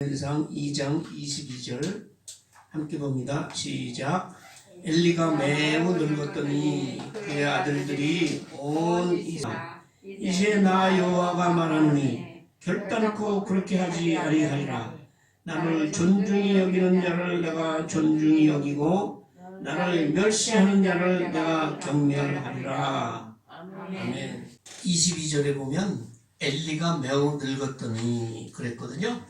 상 2장 22절 함께 봅니다. 시작. 엘리가 매우 늙었더니 그의 아들들이 온 이상 이제 나 여호와가 말하노니 결단코 그렇게 하지 아니하리라. 나를 존중히 여기는 자를 내가 존중히 여기고 나를 멸시하는 자를 내가 경멸하리라. 아멘. 22절에 보면 엘리가 매우 늙었더니 그랬거든요.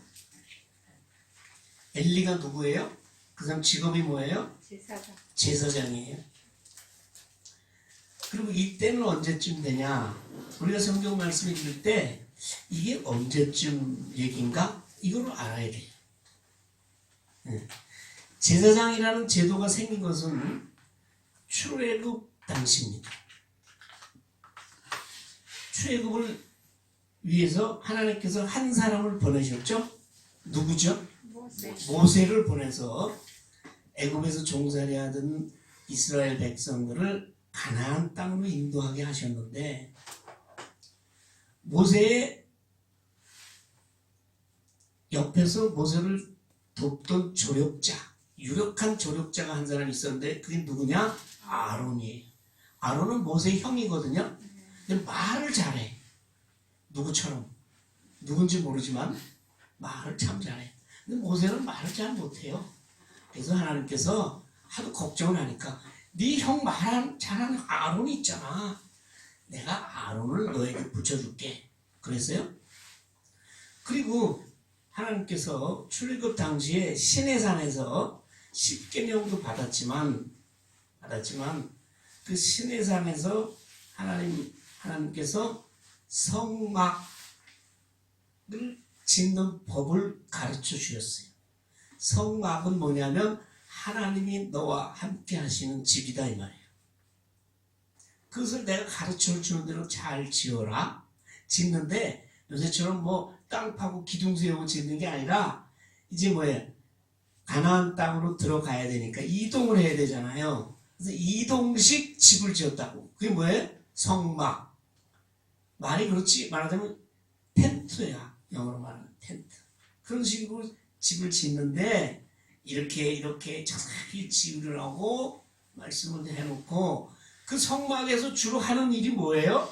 엘리가 누구예요? 그 사람 직업이 뭐예요? 제사장이에요. 그리고 이때는 언제쯤 되냐? 우리가 성경 말씀 읽을 때 이게 언제쯤 얘기인가? 이걸 알아야 돼요. 제사장이라는 제도가 생긴 것은 출애굽 당시입니다. 출애굽을 위해서 하나님께서 한 사람을 보내셨죠? 누구죠? 모세를 보내서 애굽에서 종살이하던 이스라엘 백성들을 가나안 땅으로 인도하게 하셨는데, 모세의 옆에서 모세를 돕던 조력자, 유력한 조력자가 한 사람이 있었는데 그게 누구냐? 아론이에요. 아론은 모세의 형이거든요. 근데 말을 잘해. 누구처럼. 누군지 모르지만 말을 참 잘해. 근데 모세는 말을 잘 못해요. 그래서 하나님께서 하도 걱정을 하니까 네 형 말 잘하는 아론이 있잖아. 내가 아론을 너에게 붙여줄게. 그랬어요. 그리고 하나님께서 출애굽 당시에 시내산에서 10계명도 받았지만 그 시내산에서 하나님께서 성막을 짓는 법을 가르쳐 주셨어요. 성막은 뭐냐면 하나님이 너와 함께 하시는 집이다 이 말이에요. 그것을 내가 가르쳐 주는 대로 잘 지어라. 짓는데 요새처럼 뭐 땅 파고 기둥 세우고 짓는 게 아니라 이제 뭐예요? 가나안 땅으로 들어가야 되니까 이동을 해야 되잖아요. 그래서 이동식 집을 지었다고. 그게 뭐예요? 성막. 말이 그렇지 말하자면 텐트야. 영어로 말하는 텐트. 그런 식으로 집을 짓는데 이렇게 자세히 지으라고 말씀을 해놓고, 그 성막에서 주로 하는 일이 뭐예요?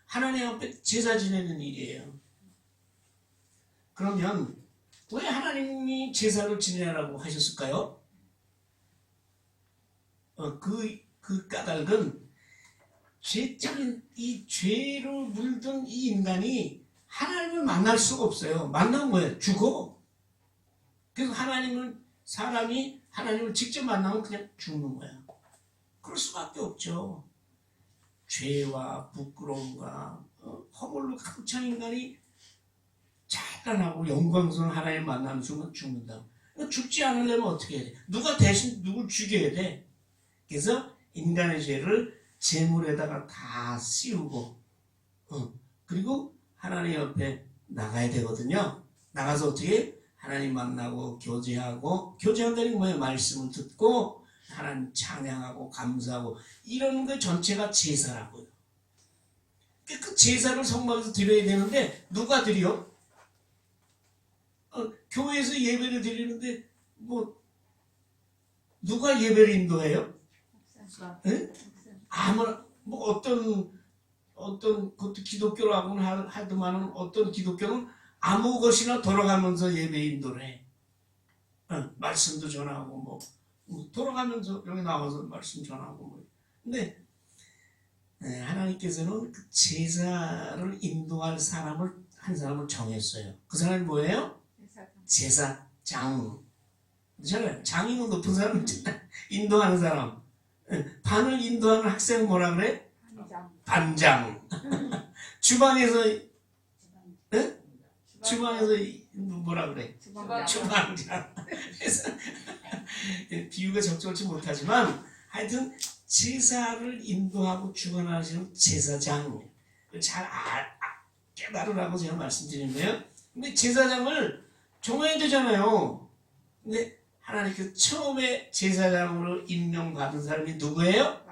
하나님 앞에 제사 지내는 일이에요. 그러면 왜 하나님이 제사를 지내라고 하셨을까요? 그 까닭은 죄적인 이 죄로 물든 이 인간이 하나님을 만날 수가 없어요. 만나면 뭐예요? 죽어. 그래서 사람이 하나님을 직접 만나면 그냥 죽는 거야. 그럴 수밖에 없죠. 죄와 부끄러움과 허물로 가득 찬 인간이 찬란하고 영광스러운 하나님을 만나는 순간 죽는다. 그러니까 죽지 않으려면 어떻게 해야 돼? 누가 대신 누굴 죽여야 돼? 그래서 인간의 죄를 제물에다가 다 씌우고 그리고 하나님 옆에 나가야 되거든요. 나가서 어떻게? 하나님 만나고 교제한다는 게 뭐예요? 말씀을 듣고 하나님 찬양하고 감사하고 이런 거 전체가 제사라고요. 그 제사를 성막에서 드려야 되는데 누가 드려? 교회에서 예배를 드리는데 뭐 누가 예배를 인도해요? 네? 아무나 뭐 어떤 것도 기독교라고는 하더만은 어떤 기독교는 아무 것이나 돌아가면서 예배 인도를 해. 말씀도 전하고 뭐 돌아가면서 여기 나와서 말씀 전하고 뭐. 근데 하나님께서는 그 제사를 인도할 한 사람을 정했어요. 그 사람이 뭐예요? 제사장. 그렇잖아요. 장이면 높은 사람 있잖아요. 인도하는 사람. 반을 인도하는 학생은 뭐라 그래? 반장. 주방에서 뭐라 그래? 주방장. 그래서 비유가 적절치 못하지만 하여튼 제사를 인도하고 주관하시는 제사장. 잘 깨달으라고 제가 말씀드리는 거예요. 근데 제사장을 정해야 되잖아요. 근데 하나님께서 처음에 제사장으로 임명받은 사람이 누구예요?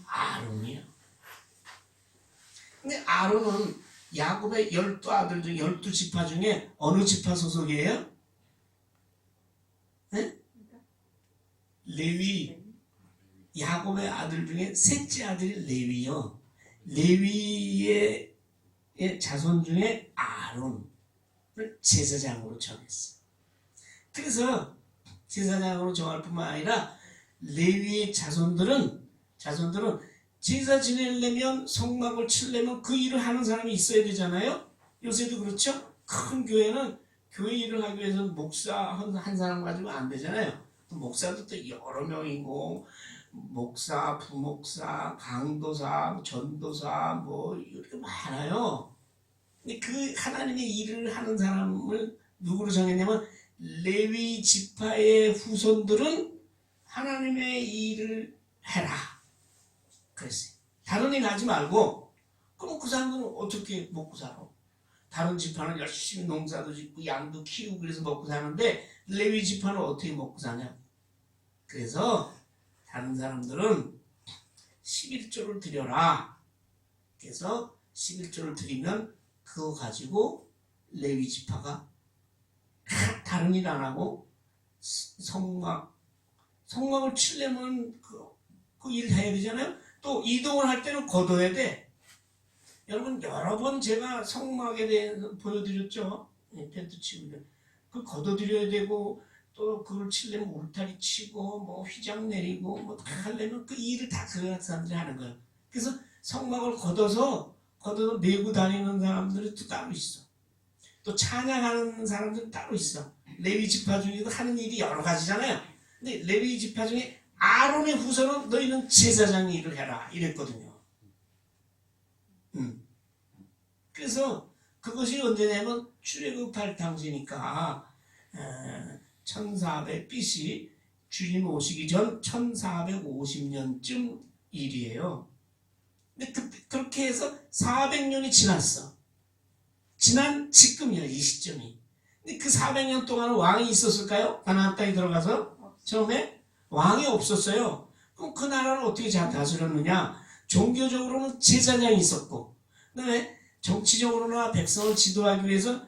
아론이요. 근데 아론은 야곱의 12아들 중 12지파 중에 어느 지파 소속이에요? 네? 레위, 야곱의 아들 중에 셋째 아들이 레위요. 레위의 자손 중에 아론을 제사장으로 정했어. 그래서 제사장으로 정할 뿐만 아니라 레위의 자손들은 제사 지내려면 성막을 치려면 그 일을 하는 사람이 있어야 되잖아요. 요새도 그렇죠. 큰 교회는 교회 일을 하기 위해서는 목사 한 사람 가지고 안 되잖아요. 또 목사도 또 여러 명이고 목사, 부목사, 강도사, 전도사 뭐 이렇게 많아요. 근데 그 하나님의 일을 하는 사람을 누구로 정했냐면 레위 지파의 후손들은 하나님의 일을 해라. 그랬어요. 다른 일 하지 말고. 그럼 그 사람들은 어떻게 먹고 살아? 다른 지파는 열심히 농사도 짓고 양도 키우고 그래서 먹고 사는데 레위 지파는 어떻게 먹고 사냐? 그래서 다른 사람들은 11조를 드려라. 그래서 11조를 드리면 그거 가지고 레위 지파가 다른 일 안 하고 성막을 치려면 그 일 해야 되잖아요. 또 이동을 할 때는 걷어야 돼. 여러분 여러 번 제가 성막에 대해서 보여드렸죠. 텐트 치고 그 걷어드려야 되고 또 그걸 치려면 울타리 치고 뭐 휘장 내리고 뭐 다 하려면 그 일을 다 그 사람들이 하는 거예요. 그래서 성막을 걷어서 메고 다니는 사람들이 또 따로 있어. 또 찬양하는 사람들은 따로 있어. 레위 지파 중에도 하는 일이 여러 가지잖아요. 근데 레위 지파 중에 아론의 후손은 너희는 제사장 일을 해라 이랬거든요. 그래서 그것이 언제냐면 출애굽할 당시니까 1400 BC 주님 오시기 전 1450년쯤 일이에요. 근데 그렇게 해서 400년이 지났어. 지난 지금이야 이 시점이. 근데 그 400년 동안 왕이 있었을까요? 가나안 땅에 들어가서 처음에 왕이 없었어요. 그럼 그 나라를 어떻게 잘 다스렸느냐? 종교적으로는 제사장이 있었고, 그다음에 정치적으로나 백성을 지도하기 위해서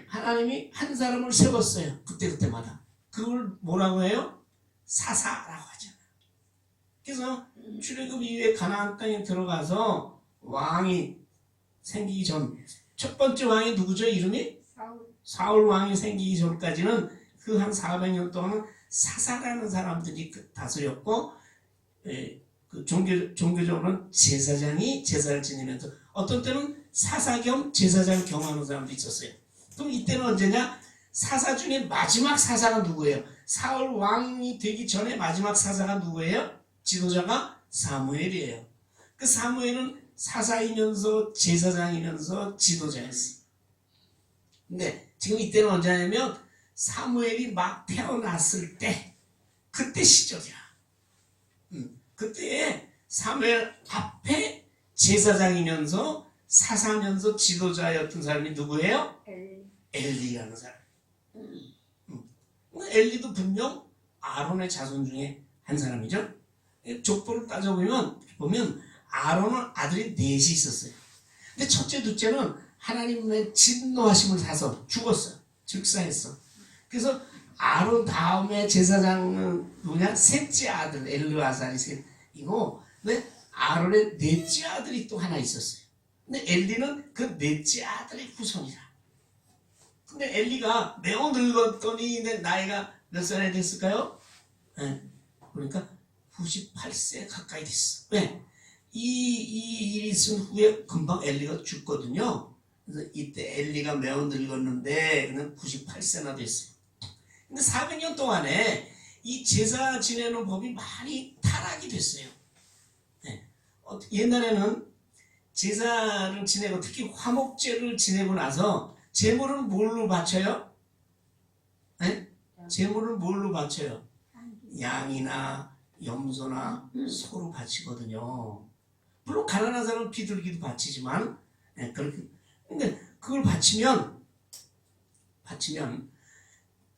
하나님이 한 사람을 세웠어요. 그때마다. 그걸 뭐라고 해요? 사사라고 하잖아요. 그래서 출애굽 이후에 가나안 땅에 들어가서 왕이 생기기 전 첫 번째 왕이 누구죠? 이름이? 사울 왕이 생기기 전까지는 그 한 400년 동안은 사사라는 사람들이 다스렸고 그 종교적으로는 제사장이 제사를 지내면서 어떤 때는 사사 겸 제사장 겸하는 사람도 있었어요. 그럼 이때는 언제냐? 사사 중에 마지막 사사가 누구예요? 사울 왕이 되기 전에 마지막 사사가 누구예요? 지도자가 사무엘이에요. 그 사무엘은 사사이면서 제사장이면서 지도자였어요. 근데 지금 이때는 언제냐면 사무엘이 막 태어났을 때 그때 시절이야. 그때에 사무엘 앞에 제사장이면서 사사면서 지도자였던 사람이 누구예요? 엘리라는 사람. 엘리도 분명 아론의 자손 중에 한 사람이죠. 족보를 따져보면 아론은 아들이 넷이 있었어요. 근데 첫째, 둘째는 하나님의 진노하심을 사서 죽었어요. 즉사했어. 그래서 아론 다음에 제사장은 누구냐? 셋째 아들 엘르아살이 셋이고, 근데 아론의 넷째 아들이 또 하나 있었어요. 근데 엘리는 그 넷째 아들의 후손이라. 근데 엘리가 매우 늙었더니 나이가 몇 살이 됐을까요? 그러니까 98세 가까이 됐어. 왜? 이 일이 있은 후에 금방 엘리가 죽거든요. 그래서 이때 엘리가 매우 늙었는데 그는 98세나 됐어요. 근데 400년 동안에 이 제사 지내는 법이 많이 타락이 됐어요. 옛날에는 제사를 지내고 특히 화목제를 지내고 나서 제물은 뭘로 바쳐요? 제물을 뭘로 바쳐요? 양이나 염소나 소로 바치거든요. 물론 가난한 사람은 비둘기도 바치지만 그렇게. 근데 그걸 바치면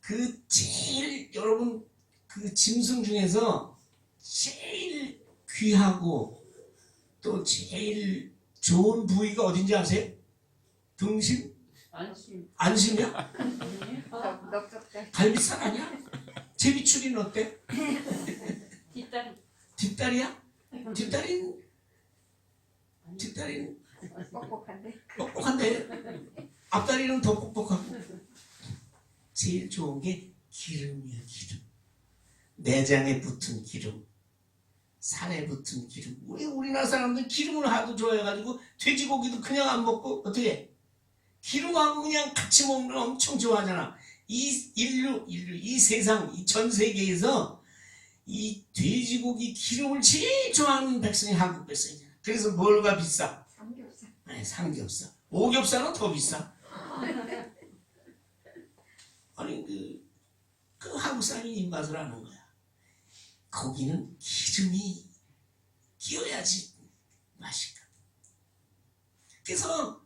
그 제일 여러분 그 짐승 중에서 제일 귀하고 또 제일 좋은 부위가 어딘지 아세요? 등심? 안심이야? 갈비살 아니야? 제비추리는 어때? 뒷다리. 뒷다리야? 뒷다리는 뻑뻑한데 앞다리는 더 뻑뻑하고. 제일 좋은 게 기름이야. 기름. 내장에 붙은 기름, 살에 붙은 기름. 우리나라 사람들 기름을 하도 좋아해가지고 돼지고기도 그냥 안 먹고 어떻게 해? 기름하고 그냥 같이 먹는 걸 엄청 좋아하잖아. 인류, 이 세상, 이 전 세계에서 이 돼지고기 기름을 제일 좋아하는 백성이 한국 백성이잖아. 그래서 뭘가 비싸? 삼겹살. 아니, 삼겹살. 오겹살은 더 비싸. 아니 그 한국 사람이 입맛을 아는 거야. 거기는 기름이 끼어야지 맛있다. 그래서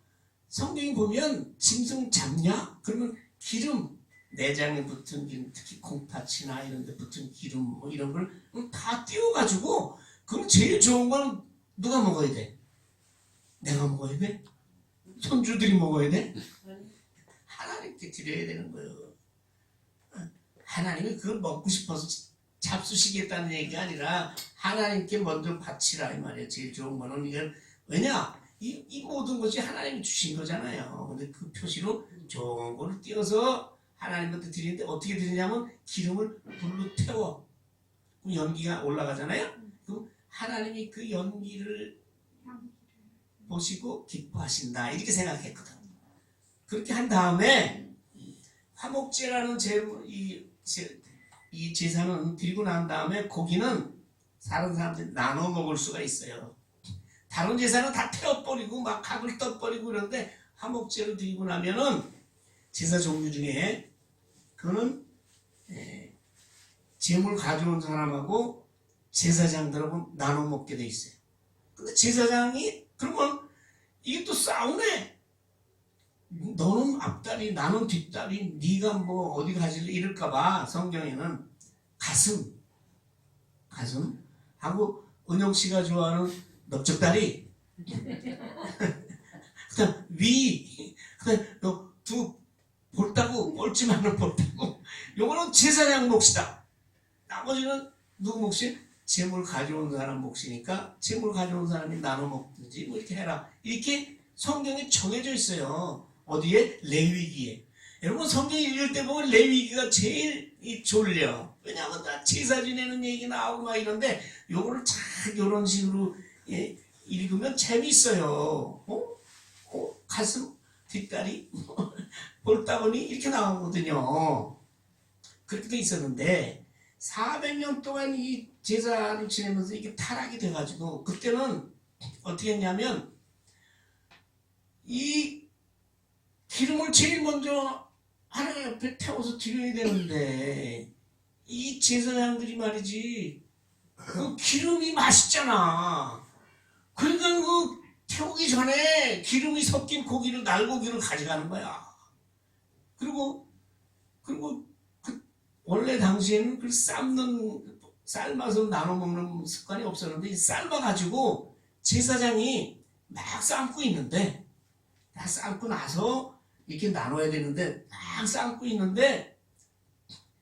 성경에 보면 짐승 잡냐? 그러면 기름, 내장에 붙은 기름, 특히 콩팥이나 이런 데 붙은 기름 뭐 이런 걸 다 띄워가지고, 그럼 제일 좋은 건 누가 먹어야 돼? 내가 먹어야 돼? 손주들이 먹어야 돼? 하나님께 드려야 되는 거예요. 하나님이 그걸 먹고 싶어서 잡수시겠다는 얘기가 아니라 하나님께 먼저 바치라 이 말이에요. 제일 좋은 거는 이건 왜냐? 이 모든 것이 하나님이 주신 거잖아요. 근데 그 표시로 좋은 거를 띄어서 하나님한테 드리는데 어떻게 드리냐면 기름을 불로 태워. 그럼 연기가 올라가잖아요. 그럼 하나님이 그 연기를 보시고 기뻐하신다 이렇게 생각했거든. 그렇게 한 다음에 화목제라는 이 제사는 드리고 난 다음에 고기는 다른 사람들이 나눠 먹을 수가 있어요. 다른 제사는 다 태워버리고 막 각을 떠버리고 그러는데 화목제를 드리고 나면은 제사 종류 중에 그거는 제물 가져온 사람하고 제사장들하고 나눠 먹게 돼 있어요. 근데 제사장이 그러면 이게 또 싸우네. 너는 앞다리 나는 뒷다리 네가 뭐 어디 가질래 이럴까봐 성경에는 가슴 하고 은영씨가 좋아하는 넓적다리 그다음 위 그다음 두 볼따구 꼴찌만은 볼따구 요거는 제사장 몫이다. 나머지는 누구 몫이? 재물 가져온 사람 몫이니까 재물 가져온 사람이 나눠 먹든지 뭐 이렇게 해라. 이렇게 성경에 정해져 있어요. 어디에? 레위기에. 여러분 성경 읽을 때 보면 레위기가 제일 졸려. 왜냐하면 다 제사 지내는 얘기 나오고 막 이런데 요거를 잘 이런 식으로 읽으면 재밌어요. 가슴, 뒷다리, 볼따구니 이렇게 나오거든요. 그렇게 돼 있었는데 400년 동안 이 제사를 지내면서 이게 타락이 돼가지고 그때는 어떻게 했냐면 이 기름을 제일 먼저 하나님 앞에 태워서 드려야 되는데 이 제사장들이 말이지 그 기름이 맛있잖아. 그러니까 그 태우기 전에 기름이 섞인 고기를 날고기를 가져가는 거야. 그리고 원래 당시에는 그 삶아서 나눠 먹는 습관이 없었는데 삶아가지고 제사장이 막 삶고 있는데 다 삶고 나서 이렇게 나눠야 되는데 막 삶고 있는데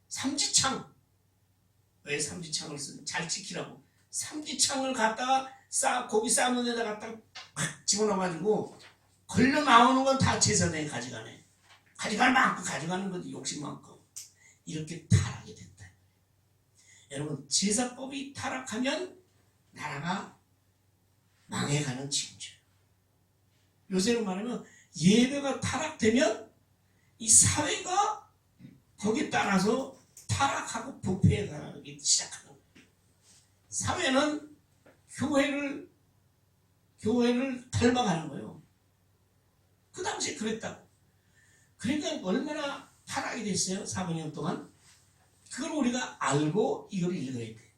삼지창 왜 삼지창을 쓰는 잘 지키라고 삼지창을 갖다가 고기 삶는 데다 갖다가 팍 집어넣어가지고 걸려 나오는 건 다 제사장이 가져가네. 가져갈 만큼 가져가는 거지 욕심만큼. 이렇게 타락이 됐다. 여러분 제사법이 타락하면 나라가 망해가는 징조예요. 요새로 말하면 예배가 타락되면 이 사회가 거기에 따라서 타락하고 부패해가기 시작하는 거예요. 사회는 교회를 닮아가는 거예요. 그 당시에 그랬다고. 그러니까 얼마나 타락이 됐어요. 400년 동안. 그걸 우리가 알고 이걸 읽어야 돼.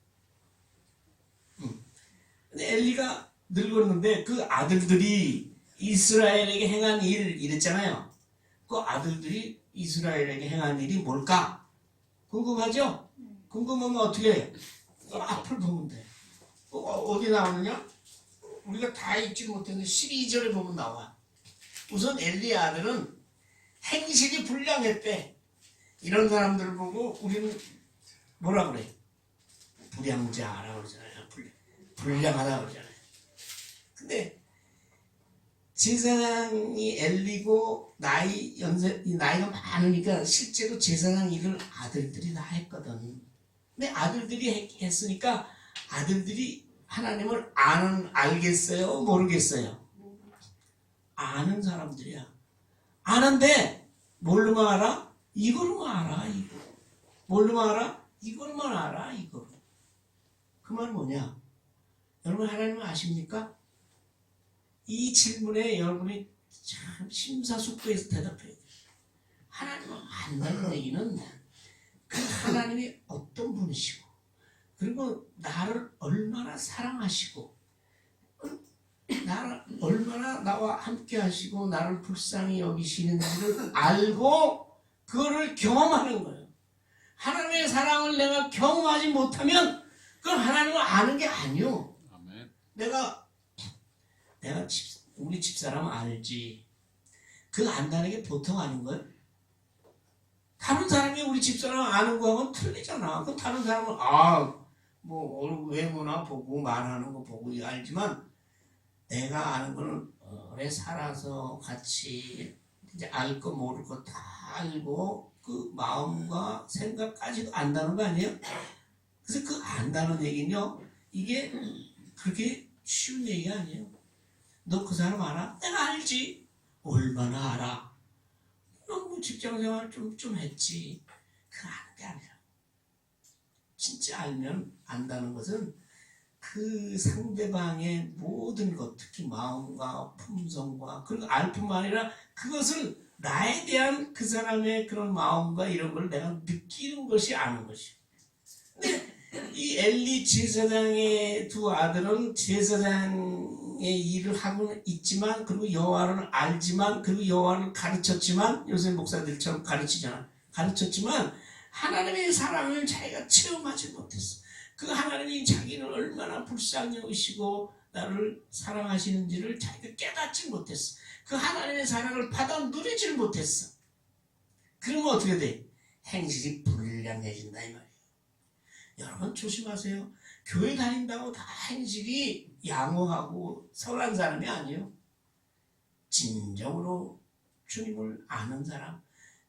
근데 엘리가 늙었는데 그 아들들이 이스라엘에게 행한 일 이랬잖아요. 그 아들들이 이스라엘에게 행한 일이 뭘까? 궁금하죠? 궁금하면 어떻게 해? 앞을 보면 돼. 어디 나오느냐? 우리가 다 읽지 못했는데 12절에 보면 나와. 우선 엘리의 아들은 행실이 불량했대. 이런 사람들을 보고 우리는 뭐라 그래? 불량자라고 그러잖아요. 불량하다 그러잖아요. 근데 제사장이 엘리고 나이가 많으니까 실제로 제사장 일을 아들들이 다 했거든. 근데 아들들이 했으니까 아들들이 하나님을 알겠어요? 모르겠어요? 아는 사람들이야. 아는데 뭘로만 알아? 이걸로만 알아. 이거. 뭘로만 알아? 이걸로만 알아. 이거. 그 말은 뭐냐? 여러분 하나님을 아십니까? 이 질문에 여러분이 참 심사숙고해서 대답해야 돼요. 하나님을 안다는 얘기는 그 하나님이 어떤 분이시고 그리고 나를 얼마나 사랑하시고 나를 얼마나 나와 함께 하시고 나를 불쌍히 여기시는지를 알고 그거를 경험하는 거예요. 하나님의 사랑을 내가 경험하지 못하면 그건 하나님을 아는 게 아니요. 내가 우리 집사람 알지. 그거 안다는 게 보통 아닌 거예요. 다른 사람이 우리 집사람 아는 거하고는 틀리잖아. 그 다른 사람은 뭐 외모나 보고 말하는 거 보고 알지만 내가 아는 거는 오래 살아서 같이 이제 알 거 모를 거 다 알고 그 마음과 생각까지도 안다는 거 아니에요? 그래서 그 안다는 얘기는요. 이게 그렇게 쉬운 얘기가 아니에요. 너 그 사람 알아? 내가 알지. 얼마나 알아? 너 직장생활 좀 했지. 그거 아는 게 아니라. 진짜 알면 안다는 것은 그 상대방의 모든 것, 특히 마음과 품성과 그리고 알 뿐만 아니라 그것을 나에 대한 그 사람의 그런 마음과 이런 걸 내가 느끼는 것이 아는 것이에요. 근데 이 엘리 제사장의 두 아들은 제사장의 일을 하고는 있지만 그리고 여호와를 알지만 그리고 여호와를 가르쳤지만 요새 목사들처럼 가르쳤지만 하나님의 사랑을 자기가 체험하지 못했어. 그 하나님이 자기를 얼마나 불쌍히 여기시고 나를 사랑하시는지를 자기가 깨닫지 못했어. 그 하나님의 사랑을 받아 누리질 못했어. 그러면 어떻게 돼? 행실이 불량해진다 이 말이에요. 여러분 조심하세요. 교회 다닌다고 다 행실이 양호하고 선한 사람이 아니에요. 진정으로 주님을 아는 사람,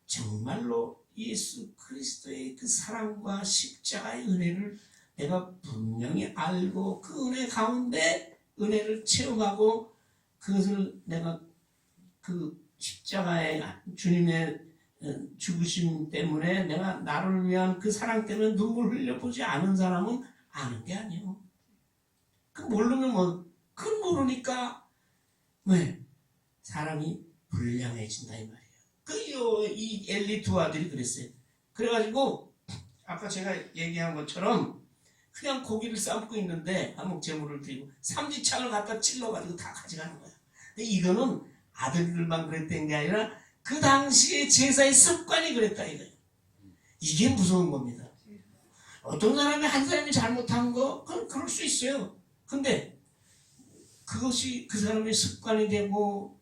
정말로 예수 그리스도의 그 사랑과 십자가의 은혜를 내가 분명히 알고 그 은혜 가운데 은혜를 체험하고 그것을 내가 그 십자가의 주님의 죽으심 때문에 내가 나를 위한 그 사랑 때문에 눈물 흘려보지 않은 사람은 아는 게 아니에요. 그 모르면 그걸 모르니까 왜? 사람이 불량해진다 이 말이에요. 이 엘리 두 아들이 그랬어요. 그래가지고 아까 제가 얘기한 것처럼 그냥 고기를 삶고 있는데 한몫 제물을 드리고 삼지창을 갖다 찔러가지고 다 가져가는 거야. 근데 이거는 아들들만 그랬던 게 아니라 그 당시에 제사의 습관이 그랬다 이거예요. 이게 무서운 겁니다. 어떤 사람이 한 사람이 잘못한 거 그건 그럴 수 있어요. 근데 그것이 그 사람의 습관이 되고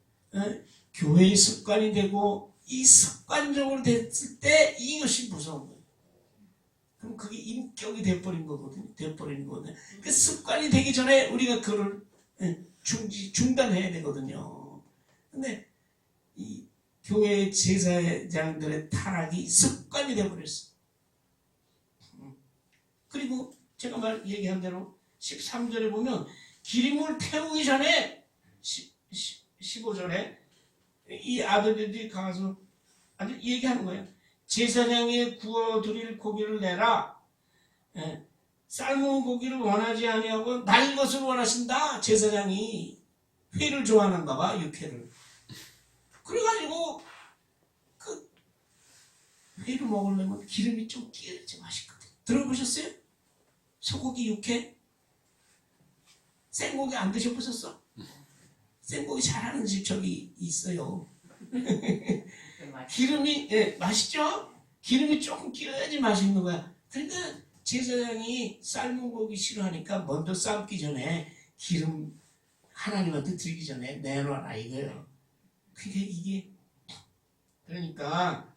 교회의 습관이 되고 이 습관적으로 됐을 때 이것이 무서운 거예요. 그럼 그게 인격이 돼버린 거거든요. 그 습관이 되기 전에 우리가 그걸 중단해야 되거든요. 근데 이 교회 제사장들의 타락이 습관이 되어버렸어. 그리고 제가 얘기한 대로 13절에 보면 기름을 태우기 전에 15절에 이 아들들이 가서 아주 얘기하는 거예요. 제사장이 구워드릴 고기를 내라. 삶은 고기를 원하지 아니하고 날 것을 원하신다. 제사장이 회를 좋아하는가 봐. 육회를. 그래가지고 그 회를 먹으려면 기름이 좀 끼어야지 맛있거든. 들어보셨어요? 소고기 육회? 생고기 안 드셔보셨어? 생고기 잘하는 집 저기 있어요. 기름이 맛있죠? 기름이 조금 끼어야지 맛있는 거야. 그러니까 제사장이 삶은 고기 싫어하니까 먼저 삶기 전에 기름 하나님한테 드리기 전에 내놔라 이거예요. 그게 이게 그러니까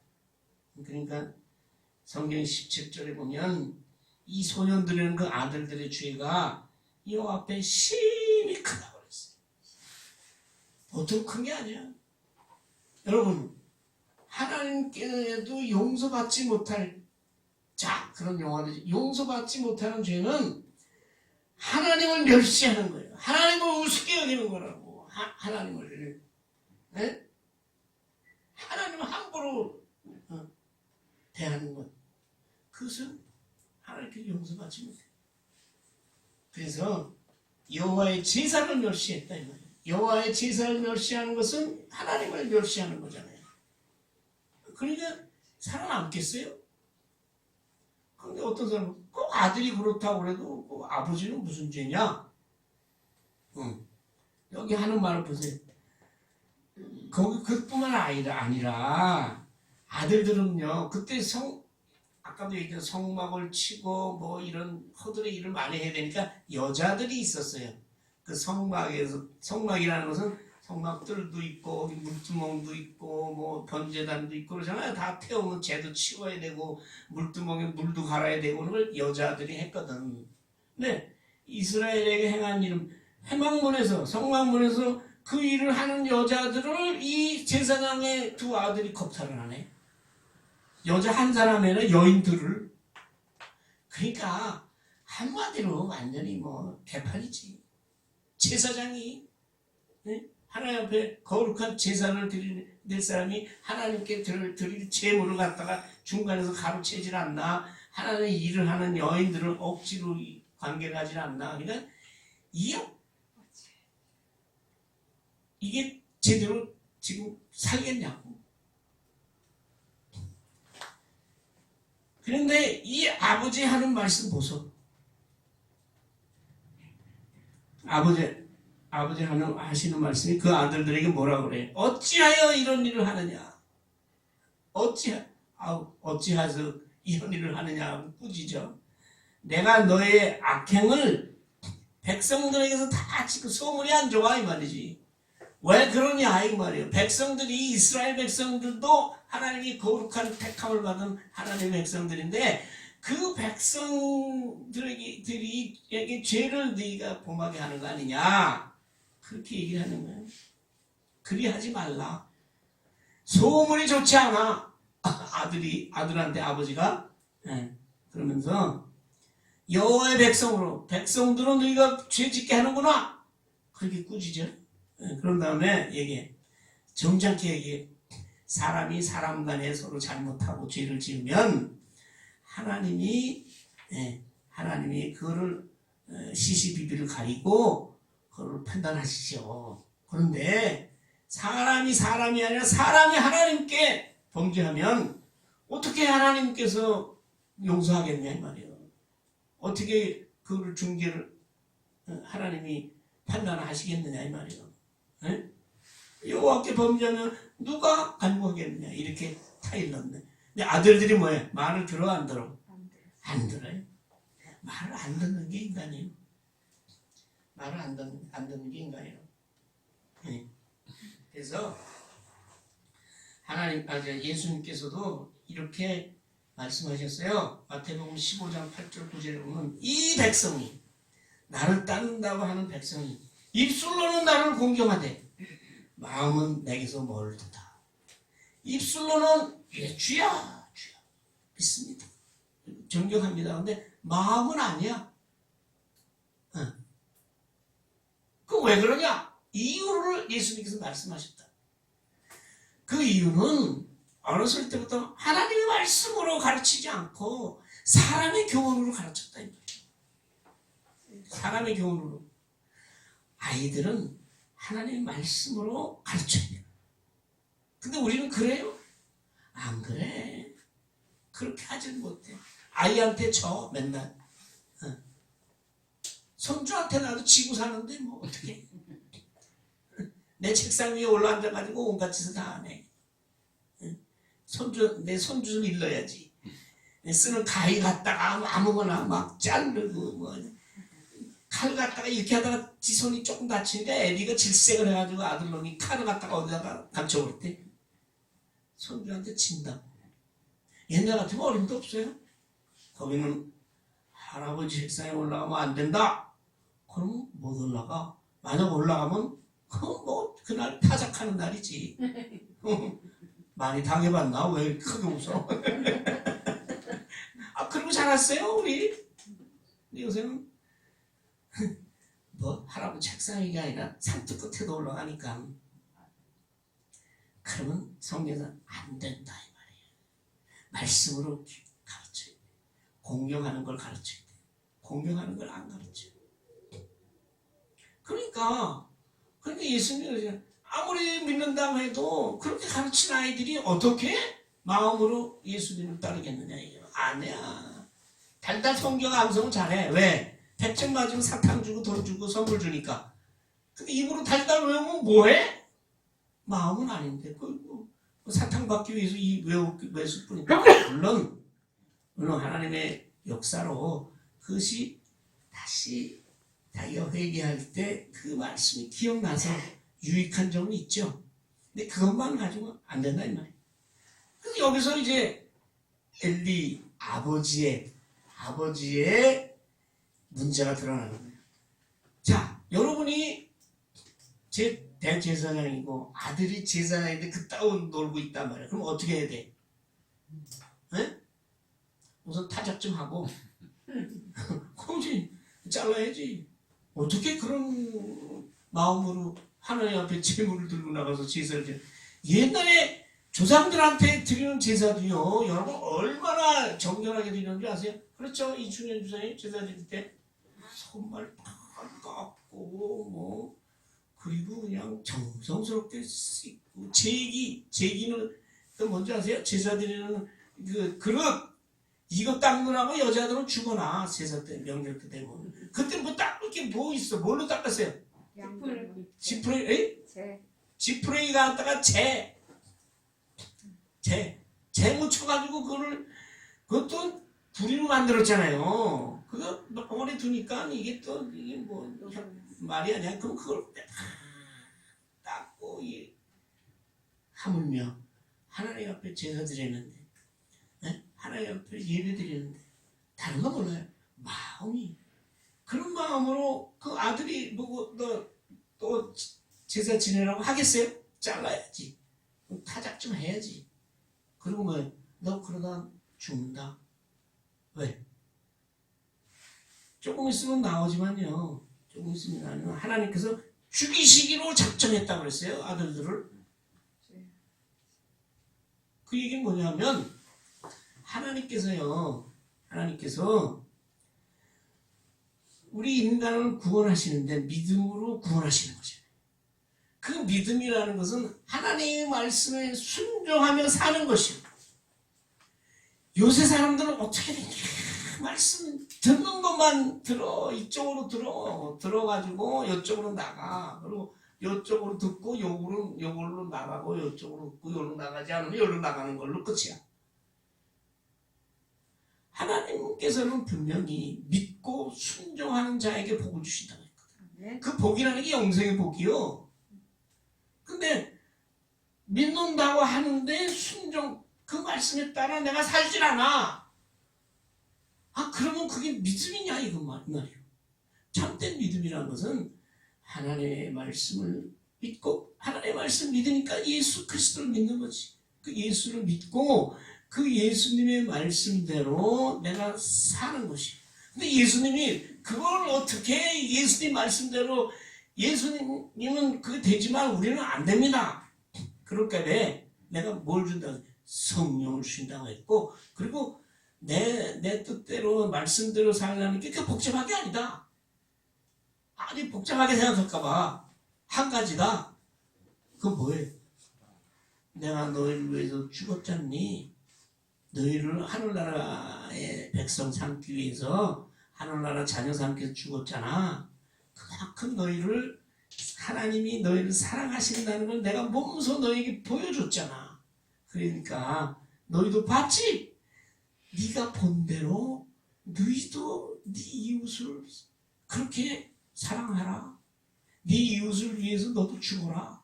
성경 17절에 보면 이 소년들이라는 그 아들들의 죄가 여호와 앞에 심히 크다고 그랬어요. 보통 큰 게 아니야. 여러분, 하나님께도 용서받지 못할 그런 용어들이 용서받지 못하는 죄는 하나님을 멸시하는 거예요. 하나님을 우습게 여기는 거라고. 하나님을 네? 하나님을 함부로 대하는 것. 그것은 하나님께 용서받지 못해요. 그래서 여호와의 제사를 멸시했다 이 말이에요. 여호와의 제사를 멸시하는 것은 하나님을 멸시하는 거잖아요. 그러니까 살아남겠어요? 그런데 어떤 사람은 꼭 아들이 그렇다고 그래도 그 아버지는 무슨 죄냐? 여기 하는 말을 보세요. 거기 그뿐만 아니라 아들들은요 그때 아까도 얘기한 성막을 치고 뭐 이런 허들의 일을 많이 해야 되니까 여자들이 있었어요. 그 성막이라는 것은 성막들도 있고 물두멍도 있고 뭐 번제단도 있고 그러잖아요. 다 태우면 재도 치워야 되고 물두멍에 물도 갈아야 되고 그런 걸 여자들이 했거든. 근데 이스라엘에게 행한 일은 회막문에서 성막문에서 그 일을 하는 여자들을 이 제사장의 두 아들이 겁탈을 하네. 여자 한 사람에는 여인들을. 그러니까 한마디로 완전히 뭐 개판이지. 제사장이 네? 하나님 앞에 거룩한 제사를 드릴 사람이 하나님께 드릴 제물을 갖다가 중간에서 가로채질 않나. 하나님의 일을 하는 여인들을 억지로 관계를 하질 않나. 그러니까 이게 제대로 지금 살겠냐고. 그런데 이 아버지 하는 말씀 보소. 아버지 하시는 말씀이 그 아들들에게 뭐라 그래? 어찌하여 이런 일을 하느냐? 어찌하여서 이런 일을 하느냐? 꾸짖어. 내가 너의 악행을 백성들에게서 다 지금 소문이 안 좋아 이 말이지. 왜 그러냐 이 말이에요. 백성들이 이스라엘 백성들도 하나님이 거룩한 택함을 받은 하나님의 백성들인데 그 백성들에게 죄를 네가 범하게 하는 거 아니냐. 그렇게 얘기를 하는 거예요. 그리 하지 말라. 소문이 좋지 않아. 아들한테 아버지가 그러면서 여호와의 백성들은 너희가 죄짓게 하는구나. 그렇게 꾸짖어. 그런 다음에 얘기해. 정장케 얘기해. 사람이 사람 간에 서로 잘못하고 죄를 지으면 하나님이 그거를 시시비비를 가리고 그걸 판단하시죠. 그런데 사람이 아니라 사람이 하나님께 범죄하면 어떻게 하나님께서 용서하겠냐 이 말이에요. 어떻게 그걸 중재를 하나님이 판단하시겠느냐 이 말이에요. 여호와께 범죄하면 누가 간구하겠느냐 이렇게 타일렀네. 근데 아들들이 뭐예요? 말을 들어 안 들어? 안 들어요. 말을 안 듣는 게 인간이에요. 말을 안 듣는 게 인간이에요. 그래서 예수님께서도 이렇게 말씀하셨어요. 마태복음 15장 8절 9절에 보면 이 백성이 나를 따른다고 하는 백성이 입술로는 나를 공경하되 마음은 내게서 멀다. 입술로는 주야 믿습니다. 존경합니다. 근데 마음은 아니야. 그 왜 그러냐? 이유를 예수님께서 말씀하셨다. 그 이유는 어렸을 때부터 하나님의 말씀으로 가르치지 않고 사람의 교훈으로 가르쳤다. 사람의 교훈으로. 아이들은 하나님의 말씀으로 가르쳐야 돼요. 근데 우리는 그래요? 안 그래. 그렇게 하지는 못해. 아이한테 맨날. 손주한테 나도 지고 사는데 뭐 어떻게. 내 책상 위에 올라앉아가지고 온갖 짓을 다 하네. 내 손주 좀 일러야지. 쓰는 가위 갖다가 아무거나 막 자르고 칼 갖다가 이렇게 하다가 지 손이 조금 다치니까 애리가 질색을 해가지고 아들놈이 칼을 갖다가 어디다가 감춰버렸대. 손주한테 친다. 옛날 같으면 어림도 없어요. 거기는 할아버지 책상에 올라가면 안 된다. 그러면 못 올라가. 만약 올라가면 뭐 그날 타작하는 날이지. 많이 당해봤나? 왜 크게 웃어? 아, 그러고 자랐어요 우리. 근데 요새는 뭐 할아버지 책상이 아니라 산뜻 끝에도 올라가니까. 그러면 성경에서 안 된다 이 말이에요. 말씀으로 가르쳐야 돼. 공경하는 걸 가르쳐야 돼. 공경하는 걸 안 가르쳐. 그러니까 예수님이 아무리 믿는다고 해도 그렇게 가르친 아이들이 어떻게 마음으로 예수님을 따르겠느냐 이거 아니야. 달달 성경 암송을 잘해. 왜? 100점 맞으면 사탕 주고 돈 주고 선물 주니까. 근데 입으로 달달 외우면 뭐해? 마음은 아닌데 사탕 받기 위해서 이 외웠을 뿐이니까. 물론 하나님의 역사로 그것이 다시 자기가 회개할 때 그 말씀이 기억나서 유익한 점은 있죠. 근데 그것만 가지고 안 된다 이 말이에요. 그래서 여기서 이제 엘리 아버지의 문제가 드러나는 거예요. 자, 여러분이 대제사장이고 아들이 제사장인데 그따위 놀고 있단 말이야. 그럼 어떻게 해야 돼? 에? 우선 타작 좀 하고 그렇지 잘라야지. 어떻게 그런 마음으로 하나님 앞에 제물을 들고 나가서 제사를 드려. 옛날에 조상들한테 드리는 제사도요 여러분 얼마나 정결하게 드리는 줄 아세요? 그렇죠? 이충현 주사님 제사 드릴 때 손발 팍 깎고 뭐 그리고 그냥 정성스럽게 씻고 제기는 그 뭔지 아세요? 제사 드리는 그 그릇 이거 닦느라고 여자들은 죽어나 제사 때 명절 때 되면 그때 뭐 닦을 게 뭐 있어? 뭘로 닦았어요? 지프레이? 지프레이 갖다가 재 묻혀가지고 그것도 부리로 만들었잖아요. 그거 오래 두니까 이게 뭐 말이 아니야. 그럼 그걸 닦고 하물며 하나님 앞에 제사 드리는데 하나님 앞에 예배 드리는데 다른 거 몰라요. 마음이 그런 마음으로 그 아들이 보고 또 제사 지내라고 하겠어요? 잘라야지. 타작 좀 해야지. 그리고 뭐 너 그러다 죽는다. 왜? 조금 있으면 나오지만요. 조금 있으면 아니면 하나님께서 죽이시기로 작정했다고 그랬어요. 아들들을. 그 얘기는 뭐냐면 하나님께서 우리 인간을 구원하시는데 믿음으로 구원하시는 거죠. 그 믿음이라는 것은 하나님의 말씀에 순종하며 사는 것이에요. 요새 사람들은 어떻게 되냐? 말씀 듣는 것만 들어. 이쪽으로 들어가지고 이쪽으로 나가. 그리고 이쪽으로 듣고 요걸로 나가고 이쪽으로 듣고 요로 나가지 않으면 요로 나가는 걸로 끝이야. 하나님께서는 분명히 믿고 순종하는 자에게 복을 주신다고 했거든. 그 복이라는 게 영생의 복이요. 근데 믿는다고 하는데 그 말씀에 따라 내가 살질 않아. 그러면 그게 믿음이냐 이거 말이에요. 참된 믿음이라는 것은 하나님의 말씀을 믿고 하나님의 말씀을 믿으니까 예수 그리스도를 믿는 거지. 그 예수를 믿고 그 예수님의 말씀대로 내가 사는 것이. 근데 예수님이 그걸 어떻게 예수님 말씀대로 예수님은 그게 되지만 우리는 안 됩니다. 그럴까봐 내가 뭘 준다고 성령을 주신다고 했고 그리고 내 뜻대로 말씀대로 살라는 게 그 복잡한 게 아니다. 아니 복잡하게 생각할까봐 한 가지다. 그건 뭐예요? 내가 너희를 위해서 죽었잖니. 너희를 하늘나라의 백성 삼기 위해서 하늘나라 자녀 삼기 위해서 죽었잖아. 그만큼 하나님이 너희를 사랑하신다는 걸 내가 몸소 너희에게 보여줬잖아. 그러니까 너희도 봤지? 네가 본 대로 너희도 네 이웃을 그렇게 사랑하라. 네 이웃을 위해서 너도 죽어라.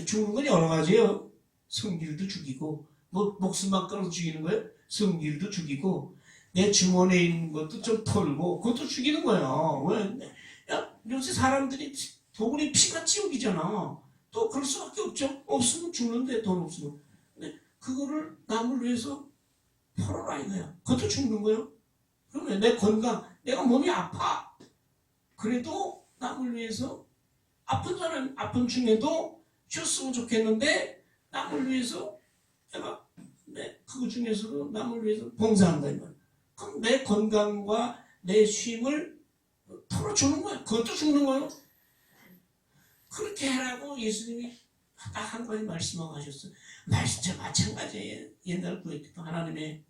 죽는 건 여러 가지예요. 성질도 죽이고 뭐 목숨만 끌어 죽이는 거예요? 성길도 죽이고 내 주머니에 있는 것도 좀 털고 그것도 죽이는 거예요. 왜? 야, 요새 사람들이 도구리 피가 지옥이잖아. 또 그럴 수밖에 없죠. 없으면 죽는데 돈 없으면. 근데 그거를 남을 위해서 털어라 이거야. 그것도 죽는 거예요. 그러면 내 건강, 내가 몸이 아파. 그래도 남을 위해서 아픈 사람, 아픈 중에도 쉬었으면 좋겠는데 남을 위해서 내가 그거 중에서도 남을 위해서 봉사한다 이 말. 그럼 내 건강과 내 쉼을 털어주는 거야. 그것도 죽는 거예요. 그렇게 하라고 예수님이 딱 한 가지 말씀하고 하셨어요. 진짜 마찬가지예요. 옛날 구약에도 하나님의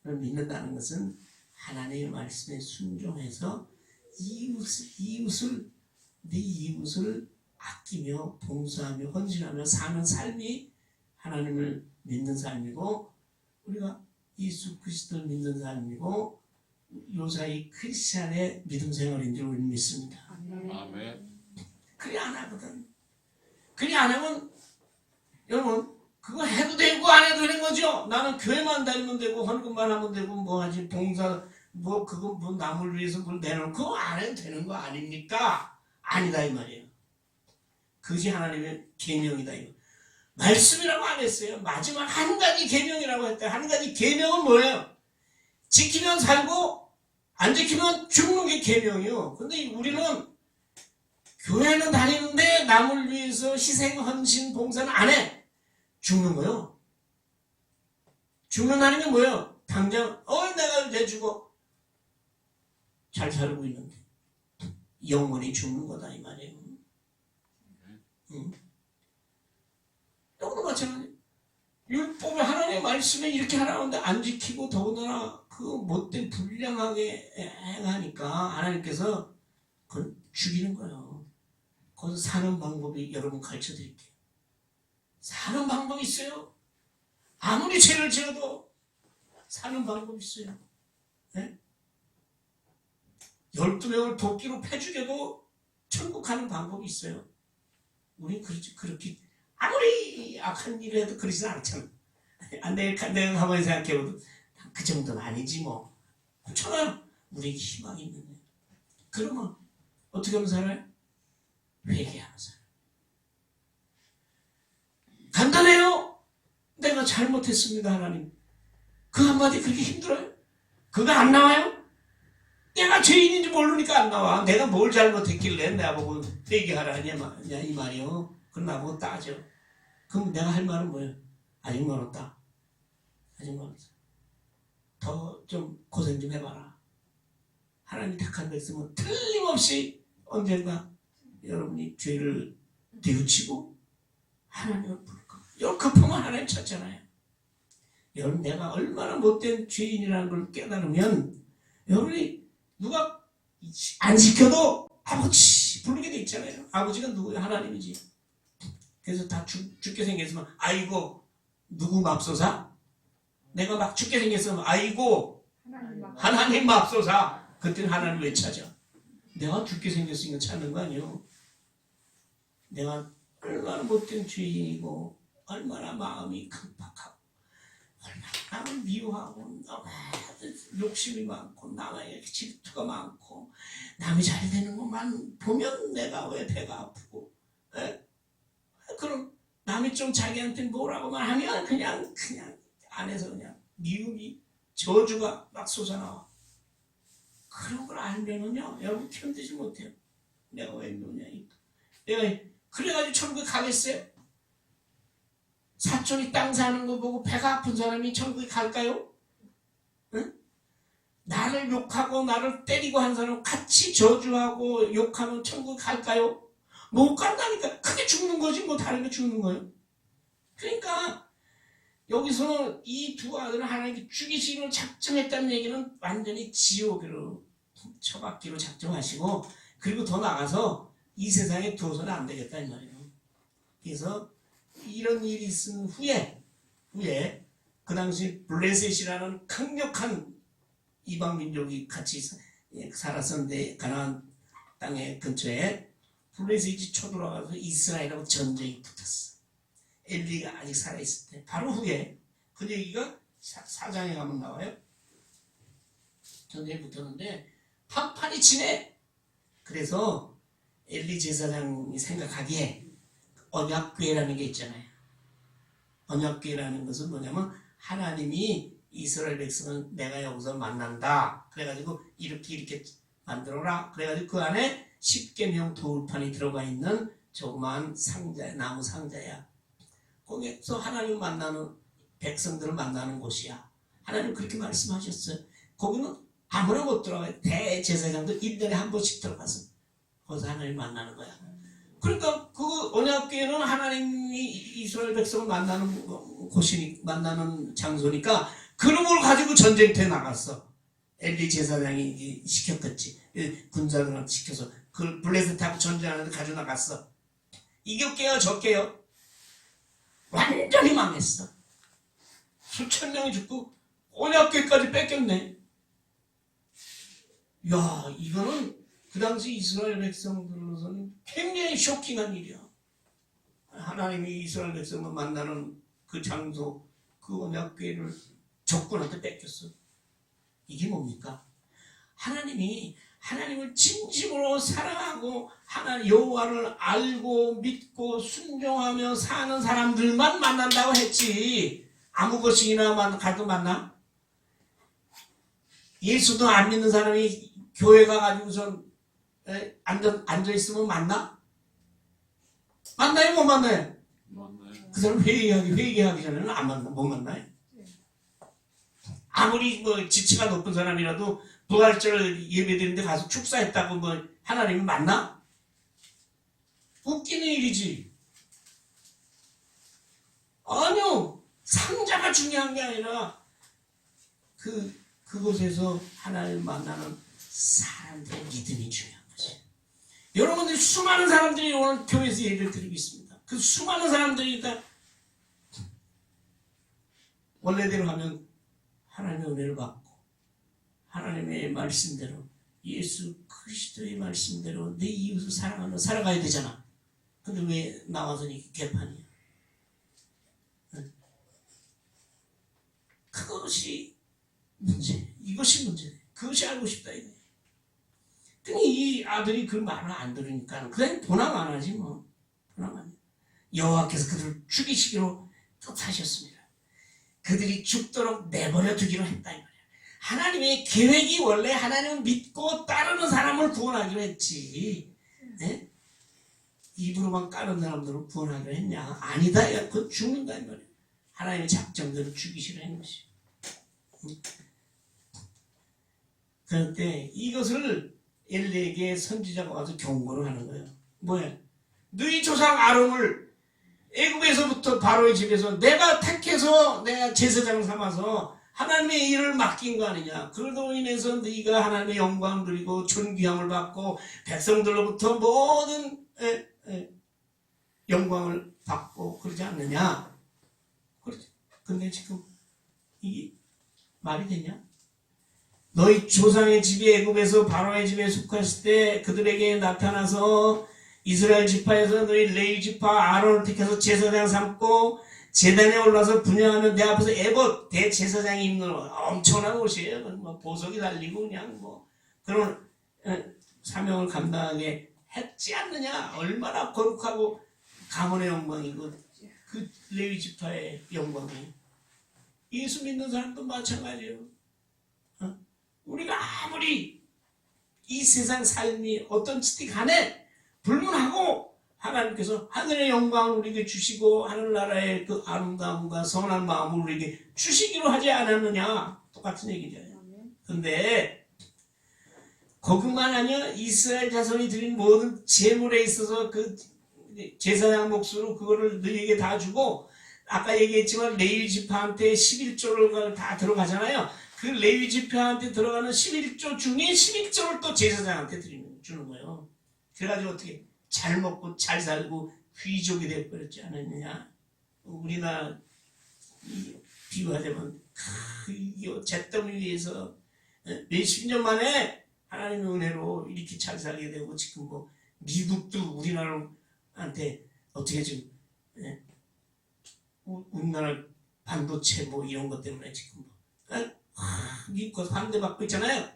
믿는다는 것은 하나님의 말씀에 순종해서 네 이웃을 아끼며 봉사하며 헌신하며 사는 삶이 하나님을 믿는 삶이고 우리가 예수 그리스도를 믿는 삶이고 요사이 크리스찬의 믿음 생활인 줄 우리는 믿습니다. 아멘. 그리 안 하거든. 그리 안 하면 여러분 그거 해도 되고 안 해도 되는 거죠. 나는 교회만 다니면 되고 헌금만 하면 되고 뭐 하지 봉사 뭐 그거 뭐 남을 위해서 뭘 내놓고 안 해도 되는 거 아닙니까? 아니다 이 말이에요. 그것이 하나님의 계명이다 이거. 말씀이라고 안 했어요. 마지막 한 가지 계명이라고 했다. 한 가지 계명은 뭐예요? 지키면 살고 안 지키면 죽는 게 계명이요. 근데 우리는 교회는 다니는데 남을 위해서 희생, 헌신, 봉사는 안 해. 죽는 거요. 죽는다는 게 뭐예요? 당장 내가 내 죽어. 잘 살고 있는데 영원히 죽는 거다 이 말이에요. 응? 여기도 마찬가지. 율법에 하나님의 말씀에 이렇게 하라는데 안 지키고 더군다나 그 못된 불량하게 행하니까 하나님께서 그걸 죽이는 거예요. 거기서 사는 방법이 여러분 가르쳐 드릴게요. 사는 방법이 있어요. 아무리 죄를 지어도 사는 방법이 있어요. 네? 12명을 도끼로 패 죽여도 천국 가는 방법이 있어요. 우리 그렇게 아무리 악한 일을 해도 그러진 않잖아. 내가 가만히 생각해봐도 그 정도는 아니지 뭐. 그렇잖아요. 우리에게 희망이 있는 거예요. 그러면 어떻게 하면 살아요? 회개하면서. 간단해요. 내가 잘못했습니다 하나님. 그 한마디 그렇게 힘들어요? 그거 안 나와요? 내가 죄인인지 모르니까 안 나와. 내가 뭘 잘못했길래 나보고 회개하라 하냐 이 말이요. 그럼 나보고 따져. 그럼 내가 할 말은 뭐예요? 아직 멀었다. 아직 멀었어. 더 좀 고생 좀 해봐라. 하나님 택한 백성은 틀림없이 언젠가 여러분이 죄를 뉘우치고 하나님을 부를 겁니다. 여러분 급하면 하나님 찾잖아요. 여러분 내가 얼마나 못된 죄인이라는 걸 깨달으면 여러분이 누가 안 시켜도 아버지 부르게 돼 있잖아요. 아버지가 누구예요? 하나님이지. 그래서 다 죽게 생겼으면 아이고 누구 맙소사? 내가 막 죽게 생겼으면 아이고 하나님 맙소사. 그때는 하나님 왜 찾아? 내가 죽게 생겼으니까 찾는 거 아니에요. 내가 얼마나 못된 죄인이고 얼마나 마음이 강팍하고 얼마나 남을 미워하고 욕심이 많고 남에게 질투가 많고 남이 잘 되는 것만 보면 내가 왜 배가 아프고 에? 그럼 남이 좀 자기한테 뭐라고만 하면 그냥 안에서 그냥 미움이 저주가 막 솟아나와. 그런 걸 알면은요 여러분 견디지 못해요. 내가 왜 그러냐 내가 그래가지고 천국에 가겠어요? 사촌이 땅 사는 거 보고 배가 아픈 사람이 천국에 갈까요? 응? 나를 욕하고 나를 때리고 한 사람 같이 저주하고 욕하면 천국에 갈까요? 못 간다니까. 크게 죽는 거지 뭐 다른 게 죽는 거예요. 그러니까 여기서 이 두 아들을 하나님께 죽이시기로 작정했다는 얘기는 완전히 지옥으로 처박기로 작정하시고 그리고 더 나가서 이 세상에 두어서는 안 되겠다 이 말이에요. 그래서 이런 일이 있은 후에 그 당시 블레셋이라는 강력한 이방 민족이 같이 살았었는데 가나안 땅의 근처에 블레셋이 쳐들어가서 이스라엘하고 전쟁이 붙었어. 엘리가 아직 살아있을 때 바로 후에 그 얘기가 사장에 가면 나와요. 전쟁이 붙었는데 판판이 치네. 그래서 엘리 제사장이 생각하기에 언약궤라는 게 있잖아요. 언약궤라는 것은 뭐냐면 하나님이 이스라엘 백성은 내가 여기서 만난다. 그래가지고 이렇게 만들어라. 그래가지고 그 안에 십계명 돌판이 들어가 있는 조그마한 상자, 나무 상자야. 거기서 하나님 만나는 백성들을 만나는 곳이야. 하나님 그렇게 말씀하셨어요. 거기는 아무나 못 들어가요. 대제사장도 1년에 한 번씩 들어가서 거기서 하나님 만나는 거야. 그러니까 그 언약궤는 하나님이 이스라엘 백성을 만나는 곳이니 만나는 장소니까 그놈을 가지고 전쟁터에 나갔어. 엘리 제사장이 시켰겠지. 군사들한테 시켜서 그 블레셋하고 전쟁하는데 가지고 나갔어. 이겼게요, 졌게요? 완전히 망했어. 수천 명이 죽고 언약궤까지 뺏겼네. 야, 이거는 그 당시 이스라엘 백성들로서는 굉장히 쇼킹한 일이야. 하나님이 이스라엘 백성을 만나는 그 장소, 그 언약궤를 적군한테 뺏겼어. 이게 뭡니까? 하나님을 진심으로 사랑하고 하나님 여호와를 알고 믿고 순종하며 사는 사람들만 만난다고 했지. 아무 것이나 가도 만나? 예수도 안 믿는 사람이 교회 가가지고선 앉아있으면 만나? 만나요, 못 만나요? 그 사람 회개하기 전에는 안 만나, 못 만나요? 아무리 지치가 높은 사람이라도 부활절 예배드리는데 가서 축사했다고 하나님이 만나? 웃기는 일이지. 아니요. 상자가 중요한 게 아니라 그곳에서 하나님을 만나는 사람들의 믿음이 중요한 거지. 여러분들 수많은 사람들이 오늘 교회에서 예배를 드리고 있습니다. 그 수많은 사람들이 다 원래대로 하면 하나님의 은혜를 받고 하나님의 말씀대로 예수 그리스도의 말씀대로 내 이웃을 사랑하며 살아가야 되잖아. 근데 왜 나와서는 이게 개판이야? 그것이 문제. 이것이 문제. 그것이 알고 싶다 이거야. 근데 이 아들이 그 말을 안 들으니까 그냥 도남 안 하지 뭐. 도남 안 해. 여호와께서 그들을 죽이시기로 뜻하셨습니다. 그들이 죽도록 내버려 두기로 했다 이 말이야. 하나님의 계획이 원래 하나님을 믿고 따르는 사람을 구원하기로 했지. 네? 입으로만 까는 사람들을 구원하기로 했냐? 아니다. 그건 죽는다 이 말이야. 하나님의 작정대로 죽이시려 한 것이. 그런데 이것을 엘리에게 선지자가 와서 경고를 하는 거예요. 뭐야? 너희 조상 아론을 애굽에서부터 바로의 집에서 내가 택해서 내가 제사장 삼아서 하나님의 일을 맡긴 거 아니냐. 그로 인해서 네가 하나님의 영광을 누리고 존귀함을 받고 백성들로부터 모든 영광을 받고 그러지 않느냐. 그렇지. 근데 지금 이게 말이 되냐? 너희 조상의 집이 애굽에서 바로의 집에 속했을 때 그들에게 나타나서 이스라엘 지파에서 너희 레위 지파 아론을 택해서 제사장 삼고 제단에 올라서 분양하면 내 앞에서 에봇 대제사장이 입는 엄청난 옷이에요. 보석이 달리고 그냥 그런 사명을 감당하게 했지 않느냐. 얼마나 거룩하고 가문의 영광이고 그 레위 지파의 영광이. 예수 믿는 사람도 마찬가지예요. 우리가 아무리 이 세상 삶이 어떤지 간에 불문하고 하나님께서 하늘의 영광을 우리에게 주시고 하늘나라의 그 아름다움과 선한 마음을 우리에게 주시기로 하지 않았느냐. 똑같은 얘기죠. 근데 그것만 아니야. 이스라엘 자손이 드린 모든 제물에 있어서 그 제사장 몫으로 그거를 너희에게 다 주고 아까 얘기했지만 레위 지파한테 11조를 다 들어가잖아요. 그 레위 지파한테 들어가는 11조 중에 11조를 또 제사장한테 주는 거예요. 그래가지고 어떻게 잘 먹고 잘 살고 귀족이 되어버렸지 않았느냐. 우리나라 비유하자면 잿더미 위에서 몇십 년 만에 하나님의 은혜로 이렇게 잘 살게 되고 지금 미국도 우리나라한테 어떻게 지금 우리나라 반도체 뭐 이런 것 때문에 지금 믿고 환대받고 있잖아요.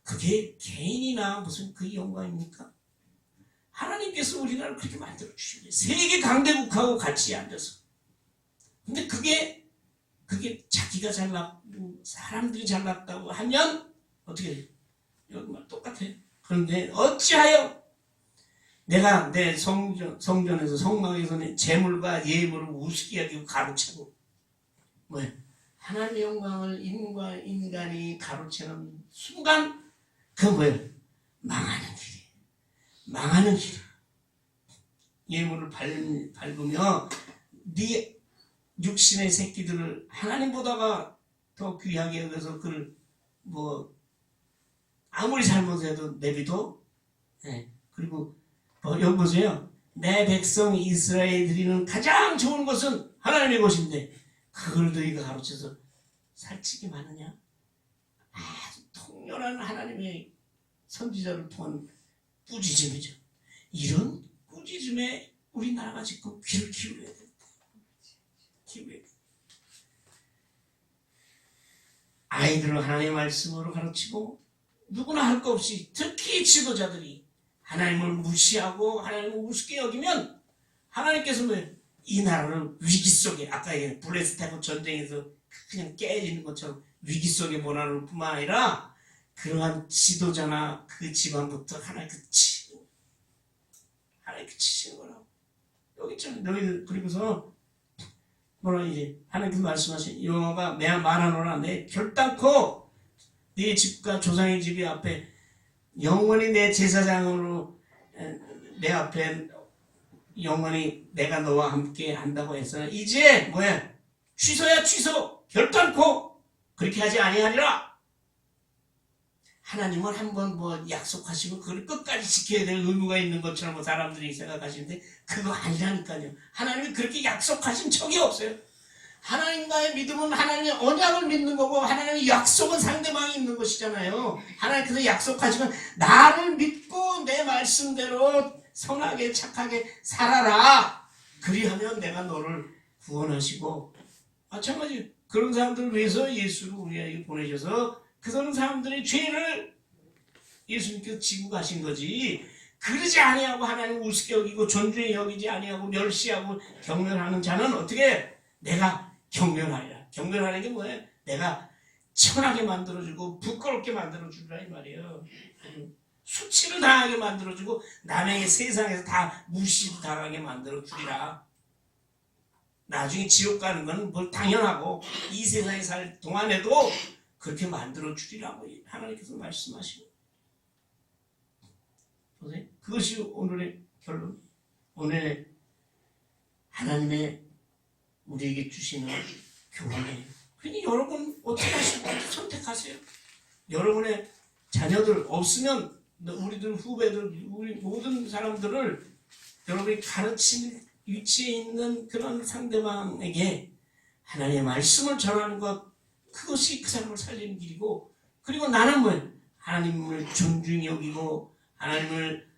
그게 개인이나 무슨 그 영광입니까? 하나님께서 우리나라를 그렇게 만들어 주신 거예요. 세계 강대국하고 같이 앉아서. 근데 그게 자기가 잘났고 사람들이 잘났다고 하면 어떻게 돼요? 여기만 똑같아요. 그런데 어찌하여 내가 내 성전에서 성막에서 내 재물과 예물을 우습게 여기고 가로채고 뭐야? 하나님의 영광을 인간이 가로채는 순간 그 뭐예요? 망하는 길이에요. 망하는 길. 예물을 밟으며 네 육신의 새끼들을 하나님보다가 더 귀하게 여겨서 그를 뭐 아무리 잘못해도 내비도 그리고 여기 보세요. 내 백성 이스라엘 드리는 가장 좋은 것은 하나님의 것인데 그걸 너희가 가로채서 살찌기 많으냐? 아주 통렬한 하나님의 선지자를 통한 꾸짖음이죠. 이런 꾸짖음에 우리나라가 지금 귀를 기울여야 됩니다. 아이들을 하나님의 말씀으로 가르치고 누구나 할 것 없이 특히 지도자들이 하나님을 무시하고 하나님을 우습게 여기면 하나님께서 이 나라를 위기 속에 아까 얘기한 블레스테프 전쟁에서 그냥 깨지는 것처럼 위기 속에 몰아넣을 뿐만 아니라 그러한 지도자나 그 집안부터 하나님께 치시는 거라고. 여기 있잖아요. 너희들 그리고서 뭐라 이제 하나님께서 말씀하신 여호와가 내가 말하노라 내 결단코 네 집과 조상의 집이 앞에 영원히 내 제사장으로 내 앞에 영원히 내가 너와 함께 한다고 해서 이제 뭐야 취소야 취소 결단코 그렇게 하지 아니하리라. 하나님은 한번 뭐 약속하시고 그걸 끝까지 지켜야 될 의무가 있는 것처럼 뭐 사람들이 생각하시는데 그거 아니라니까요. 하나님이 그렇게 약속하신 적이 없어요. 하나님과의 믿음은 하나님의 언약을 믿는 거고 하나님의 약속은 상대방이 있는 것이잖아요. 하나님께서 약속하시면 나를 믿고 내 말씀대로 선하게 착하게 살아라. 그리하면 내가 너를 구원하시고 마찬가지 그런 사람들을 위해서 예수를 우리에게 보내셔서 그런 사람들의 죄를 예수님께서 지고 가신 거지. 그러지 아니하고 하나님 우습게 여기고 존중히 여기지 아니하고 멸시하고 경멸하는 자는 어떻게 내가 경멸하리라. 경멸하는 게 뭐예요? 내가 천하게 만들어주고 부끄럽게 만들어주리라 이 말이에요. 수치를 당하게 만들어주고 남에게 세상에서 다 무시당하게 만들어주리라. 나중에 지옥 가는 건 뭘 당연하고 이 세상에 살 동안에도 그렇게 만들어주리라고 하나님께서 말씀하시고 보세요. 그것이 오늘의 결론. 오늘 하나님의 우리에게 주시는 교훈이에요. 그러니 여러분 어떻게 하실까 선택하세요. 여러분의 자녀들 없으면 우리들 후배들 우리 모든 사람들을 여러분이 가르치는 위치에 있는 그런 상대방에게 하나님의 말씀을 전하는 것 그것이 그 사람을 살리는 길이고 그리고 나는 뭐예요? 하나님을 존중히 여기고 하나님을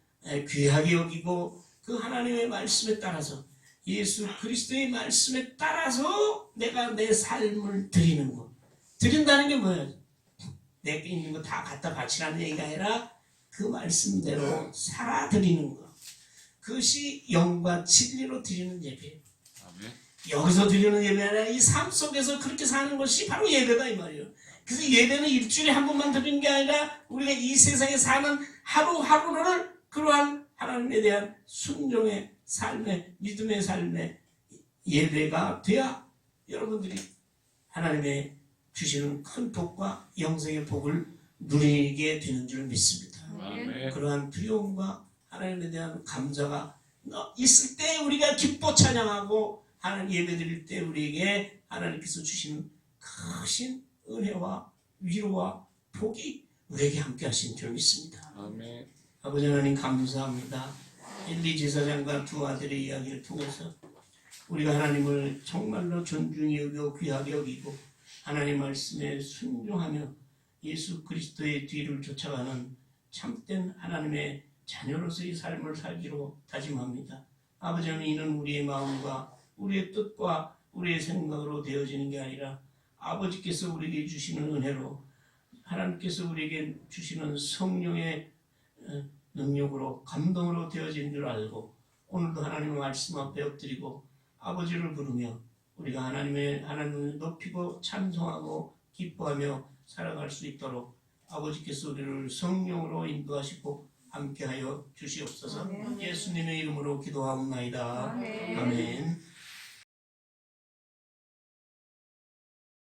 귀하게 여기고 그 하나님의 말씀에 따라서 예수 그리스도의 말씀에 따라서 내가 내 삶을 드리는 것. 드린다는 게 뭐예요? 내게 있는 거 다 갖다 바치라는 얘기가 아니라 그 말씀대로 살아 드리는 것. 그것이 영과 진리로 드리는 예배예요. 여기서 드리는 예배 아니라 이 삶 속에서 그렇게 사는 것이 바로 예배다 이 말이에요. 그래서 예배는 일주일에 한 번만 드리는 게 아니라 우리가 이 세상에 사는 하루하루를 그러한 하나님에 대한 순종의 삶의 믿음의 삶의 예배가 돼야 여러분들이 하나님의 주시는 큰 복과 영생의 복을 누리게 되는 줄 믿습니다. 아멘. 그러한 두려움과 하나님에 대한 감사가 있을 때 우리가 기뻐 찬양하고 하나님 예배 드릴 때 우리에게 하나님께서 주시는 크신 은혜와 위로와 복이 우리에게 함께 하신 줄 믿습니다. 아멘. 아버지 하나님 감사합니다. 엘리 제사장과 두 아들의 이야기를 통해서 우리가 하나님을 정말로 존중히 여기고 귀하게 여기고 하나님 말씀에 순종하며 예수 그리스도의 뒤를 쫓아가는 참된 하나님의 자녀로서의 삶을 살기로 다짐합니다. 아버지 하나님 이는 우리의 마음과 우리의 뜻과 우리의 생각으로 되어지는 게 아니라 아버지께서 우리에게 주시는 은혜로 하나님께서 우리에게 주시는 성령의 능력으로 감동으로 되어진 줄 알고 오늘도 하나님의 말씀 앞에 엎드리고 아버지를 부르며 우리가 하나님을 높이고 찬송하고 기뻐하며 살아갈 수 있도록 아버지께서 우리를 성령으로 인도하시고 함께하여 주시옵소서. 예수님의 이름으로 기도하옵나이다. 아멘.